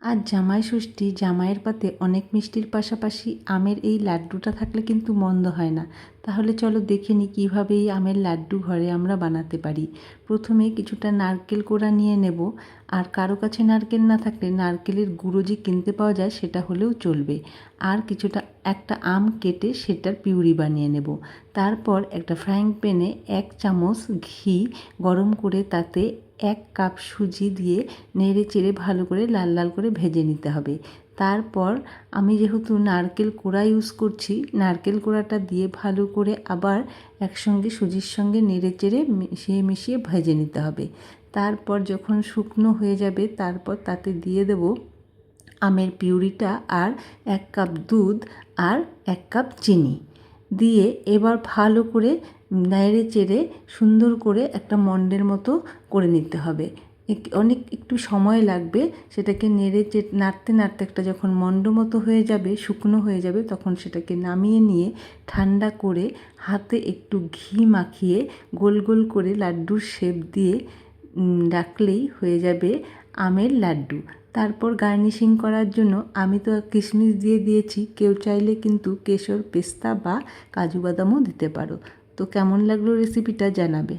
আর জামাই ষষ্ঠী, জামাইয়ের পাতে অনেক মিষ্টির পাশাপাশি আমের এই লাড্ডুটা থাকলে কিন্তু মন্দ হয় না। তাহলে চলো দেখে নিই কীভাবে এই আমের লাড্ডু ঘরে আমরা বানাতে পারি। প্রথমে কিছুটা নারকেল কোড়া নিয়ে নেব, আর কারো কাছে নারকেল না থাকলে নারকেলের গুঁড়ো যে কিনতে পাওয়া যায় সেটা হলেও চলবে। আর কিছুটা একটা আম কেটে সেটার পিউরি বানিয়ে নেব। তারপর একটা ফ্রাইং প্যানে 1 চামচ ঘি গরম করে তাতে 1 কাপ সুজি দিয়ে নেড়ে চেড়ে ভালো করে লাল লাল করে ভেজে নিতে হবে। তারপর আমি যেহেতু নারকেল কোড়া ইউজ করছি, নারকেল কোড়াটা দিয়ে ভালো করে আবার একসঙ্গে সুজির সঙ্গে নেড়ে চেড়ে মিশিয়ে ভেজে নিতে হবে। তারপর যখন শুকনো হয়ে যাবে তারপর তাতে দিয়ে দেব আমের পিউরিটা আর 1 কাপ দুধ আর 1 কাপ চিনি দিয়ে এবার ভালো করে নেড়ে চেড়ে সুন্দর করে একটা মণ্ডের মতো করে নিতে হবে। অনেক একটু সময় লাগবে, সেটাকে নাড়তে নাড়তে একটা যখন মণ্ড মতো হয়ে যাবে, শুকনো হয়ে যাবে, তখন সেটাকে নামিয়ে নিয়ে ঠান্ডা করে হাতে একটু ঘি মাখিয়ে গোল গোল করে লাড্ডুর শেপ দিয়ে রাখলেই হয়ে যাবে আমের লাড্ডু। তারপর গার্নিশিং করার জন্য আমি তো কিশমিশ দিয়ে দিয়েছি, কেউ চাইলে কিন্তু কেশর, পেস্তা বা কাজু বাদামও দিতে পারো। তো কেমন লাগলো রেসিপিটা জানাবে।